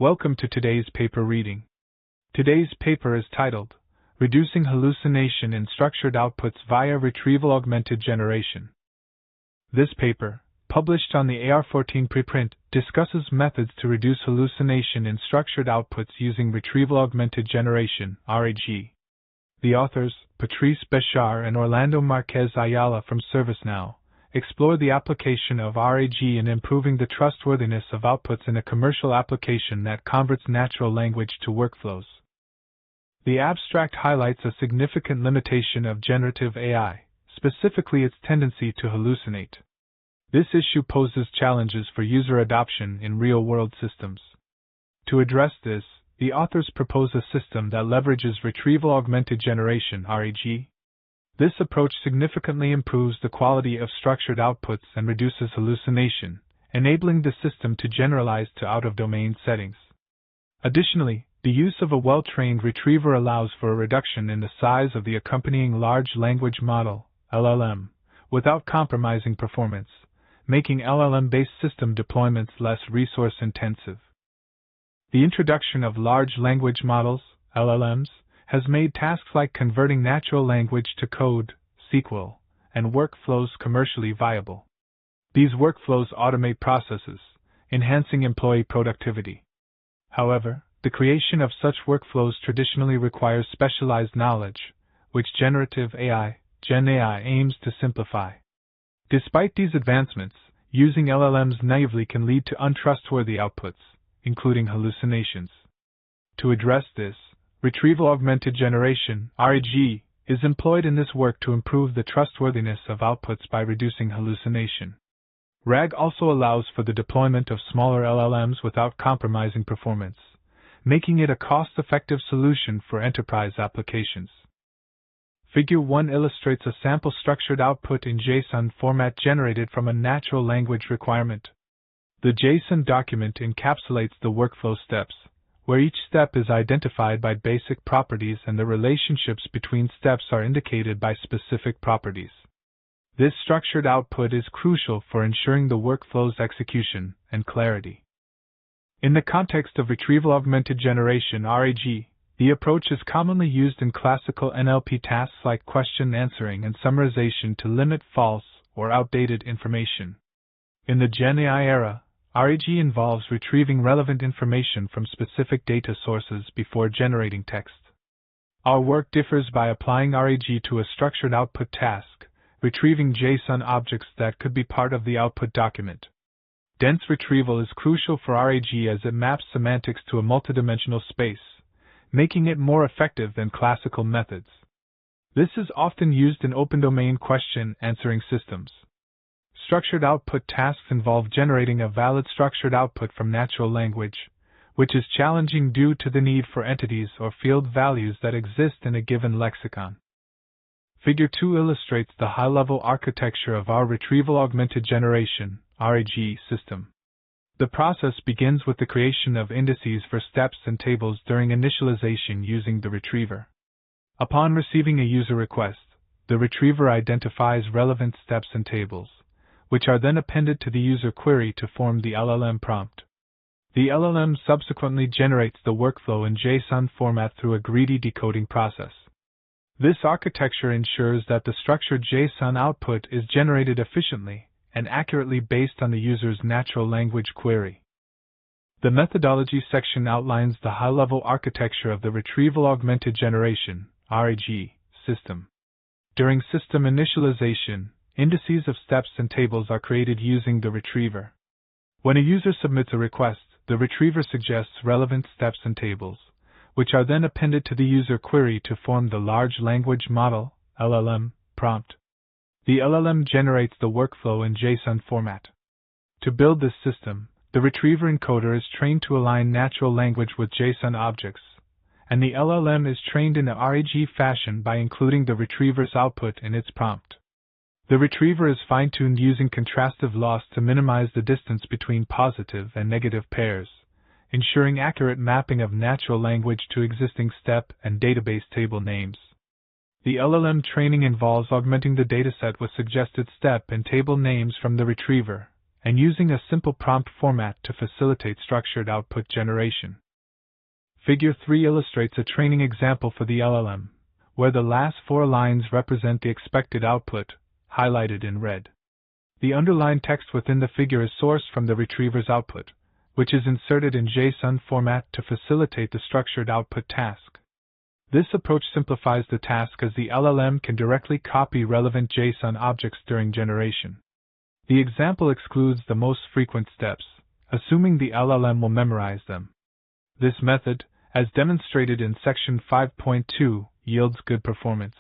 Welcome to today's paper reading. Today's paper is titled, Reducing Hallucination in Structured Outputs via Retrieval-Augmented Generation. This paper, published on the AR14 preprint, discusses methods to reduce hallucination in structured outputs using Retrieval-Augmented Generation, RAG. The authors, Patrice Béchard and Orlando Marquez Ayala from ServiceNow, explore the application of RAG in improving the trustworthiness of outputs in a commercial application that converts natural language to workflows. The abstract highlights a significant limitation of generative AI, specifically its tendency to hallucinate. This issue poses challenges for user adoption in real-world systems. To address this, the authors propose a system that leverages Retrieval-Augmented Generation (RAG). This approach significantly improves the quality of structured outputs and reduces hallucination, enabling the system to generalize to out-of-domain settings. Additionally, the use of a well-trained retriever allows for a reduction in the size of the accompanying large language model, LLM, without compromising performance, making LLM-based system deployments less resource-intensive. The introduction of large language models, LLMs, has made tasks like converting natural language to code, SQL, and workflows commercially viable. These workflows automate processes, enhancing employee productivity. However, the creation of such workflows traditionally requires specialized knowledge, which generative AI, GenAI, aims to simplify. Despite these advancements, using LLMs naively can lead to untrustworthy outputs, including hallucinations. To address this, Retrieval-Augmented Generation (RAG) is employed in this work to improve the trustworthiness of outputs by reducing hallucination. RAG also allows for the deployment of smaller LLMs without compromising performance, making it a cost-effective solution for enterprise applications. Figure 1 illustrates a sample structured output in JSON format generated from a natural language requirement. The JSON document encapsulates the workflow steps, where each step is identified by basic properties and the relationships between steps are indicated by specific properties. This structured output is crucial for ensuring the workflow's execution and clarity. In the context of Retrieval-Augmented Generation (RAG), the approach is commonly used in classical NLP tasks like question answering and summarization to limit false or outdated information. In the GenAI era, RAG involves retrieving relevant information from specific data sources before generating text. Our work differs by applying RAG to a structured output task, retrieving JSON objects that could be part of the output document. Dense retrieval is crucial for RAG as it maps semantics to a multidimensional space, making it more effective than classical methods. This is often used in open-domain question-answering systems. Structured output tasks involve generating a valid structured output from natural language, which is challenging due to the need for entities or field values that exist in a given lexicon. Figure 2 illustrates the high-level architecture of our Retrieval-Augmented Generation (RAG) system. The process begins with the creation of indices for steps and tables during initialization using the retriever. Upon receiving a user request, the retriever identifies relevant steps and tables, which are then appended to the user query to form the LLM prompt. The LLM subsequently generates the workflow in JSON format through a greedy decoding process. This architecture ensures that the structured JSON output is generated efficiently and accurately based on the user's natural language query. The methodology section outlines the high-level architecture of the Retrieval-Augmented Generation (RAG) system. During system initialization, indices of steps and tables are created using the retriever. When a user submits a request, the retriever suggests relevant steps and tables, which are then appended to the user query to form the large language model (LLM) prompt. The LLM generates the workflow in JSON format. To build this system, the retriever encoder is trained to align natural language with JSON objects, and the LLM is trained in a RAG fashion by including the retriever's output in its prompt. The retriever is fine-tuned using contrastive loss to minimize the distance between positive and negative pairs, ensuring accurate mapping of natural language to existing step and database table names. The LLM training involves augmenting the dataset with suggested step and table names from the retriever, and using a simple prompt format to facilitate structured output generation. Figure 3 illustrates a training example for the LLM, where the last 4 lines represent the expected output, highlighted in red. The underlined text within the figure is sourced from the retriever's output, which is inserted in JSON format to facilitate the structured output task. This approach simplifies the task as the LLM can directly copy relevant JSON objects during generation. The example excludes the most frequent steps, assuming the LLM will memorize them. This method, as demonstrated in section 5.2, yields good performance.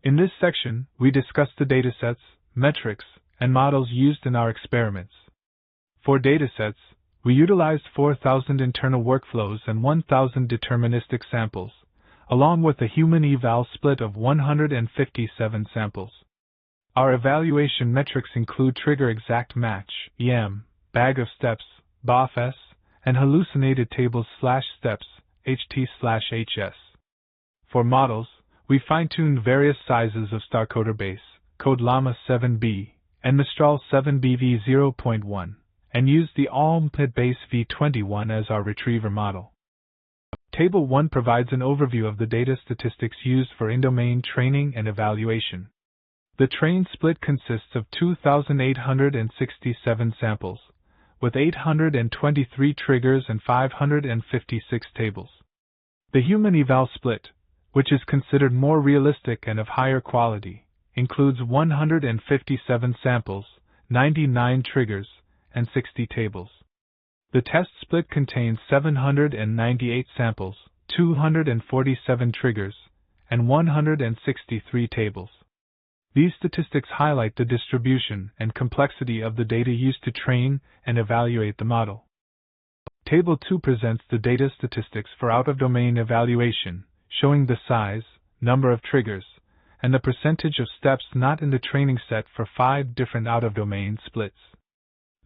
In this section, we discuss the datasets, metrics, and models used in our experiments. For datasets, we utilized 4,000 internal workflows and 1,000 deterministic samples, along with a human eval split of 157 samples. Our evaluation metrics include trigger exact match, EM, bag of steps, BOF-S, and hallucinated tables/steps, HT/HS. For models, we fine-tuned various sizes of StarCoder base, Code Llama 7B, and Mistral 7B v0.1, and used the ALM-PIT base v21 as our retriever model. Table 1 provides an overview of the data statistics used for in-domain training and evaluation. The train split consists of 2,867 samples, with 823 triggers and 556 tables. The human eval split, which is considered more realistic and of higher quality, includes 157 samples, 99 triggers, and 60 tables. The test split contains 798 samples, 247 triggers, and 163 tables. These statistics highlight the distribution and complexity of the data used to train and evaluate the model. Table 2 presents the data statistics for out-of-domain evaluation, showing the size, number of triggers, and the percentage of steps not in the training set for 5 different out-of-domain splits.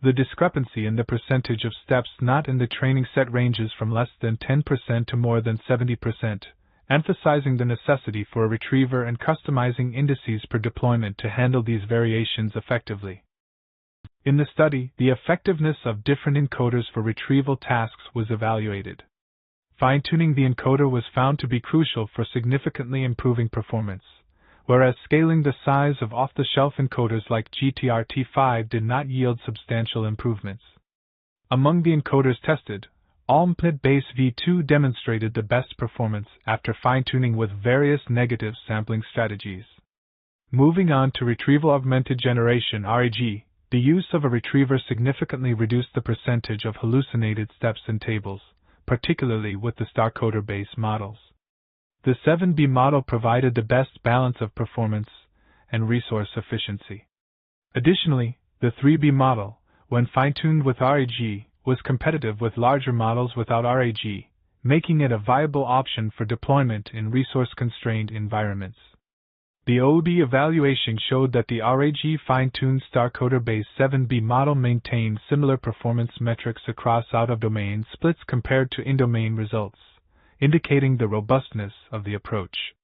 The discrepancy in the percentage of steps not in the training set ranges from less than 10% to more than 70%, emphasizing the necessity for a retriever and customizing indices per deployment to handle these variations effectively. In the study, the effectiveness of different encoders for retrieval tasks was evaluated. Fine-tuning the encoder was found to be crucial for significantly improving performance, whereas scaling the size of off-the-shelf encoders like GTRT5 did not yield substantial improvements. Among the encoders tested, ALM-PIT base v2 demonstrated the best performance after fine-tuning with various negative sampling strategies. Moving on to Retrieval-Augmented Generation (RAG), the use of a retriever significantly reduced the percentage of hallucinated steps in tables, particularly with the StarCoder base models. The 7B model provided the best balance of performance and resource efficiency. Additionally, the 3B model, when fine-tuned with RAG, was competitive with larger models without RAG, making it a viable option for deployment in resource-constrained environments. The OD evaluation showed that the RAG fine-tuned StarCoder-based 7B model maintained similar performance metrics across out-of-domain splits compared to in-domain results, indicating the robustness of the approach.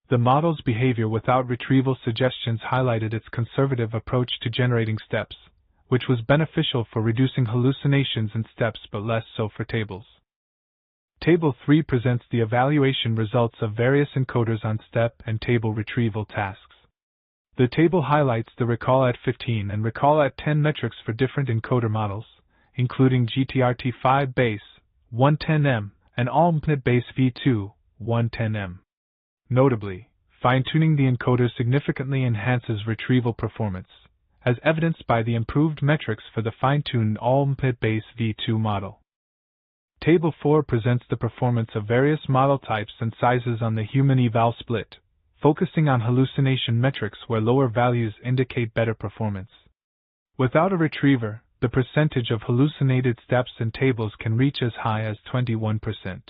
The model's behavior without retrieval suggestions highlighted its conservative approach to generating steps, which was beneficial for reducing hallucinations in steps but less so for tables. Table 3 presents the evaluation results of various encoders on step and table retrieval tasks. The table highlights the recall at 15 and recall at 10 metrics for different encoder models, including GTRT5 base, 110M, and ALM-PIT base v2, 110M. Notably, fine-tuning the encoder significantly enhances retrieval performance, as evidenced by the improved metrics for the fine-tuned ALM-PIT base v2 model. Table 4 presents the performance of various model types and sizes on the human eval split, focusing on hallucination metrics where lower values indicate better performance. Without a retriever, the percentage of hallucinated steps in tables can reach as high as 21%.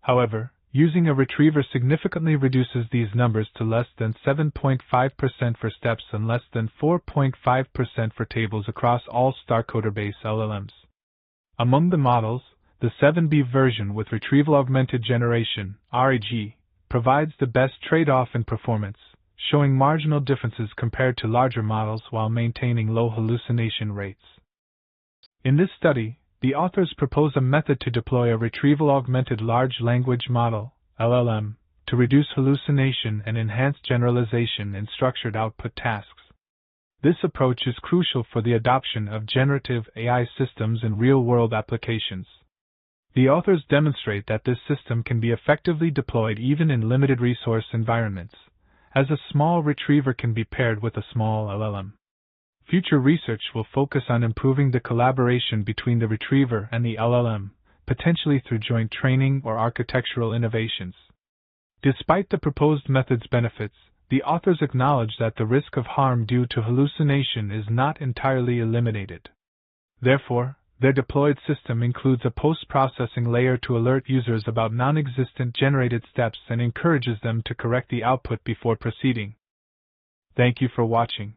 However, using a retriever significantly reduces these numbers to less than 7.5% for steps and less than 4.5% for tables across all StarCoder-based LLMs. Among the models, the 7B version with Retrieval-Augmented Generation (RAG) provides the best trade-off in performance, showing marginal differences compared to larger models while maintaining low hallucination rates. In this study, the authors propose a method to deploy a retrieval-augmented large language model, LLM, to reduce hallucination and enhance generalization in structured output tasks. This approach is crucial for the adoption of generative AI systems in real-world applications. The authors demonstrate that this system can be effectively deployed even in limited resource environments, as a small retriever can be paired with a small LLM. Future research will focus on improving the collaboration between the retriever and the LLM, potentially through joint training or architectural innovations. Despite the proposed method's benefits, the authors acknowledge that the risk of harm due to hallucination is not entirely eliminated. Therefore, their deployed system includes a post-processing layer to alert users about non-existent generated steps and encourages them to correct the output before proceeding. Thank you for watching.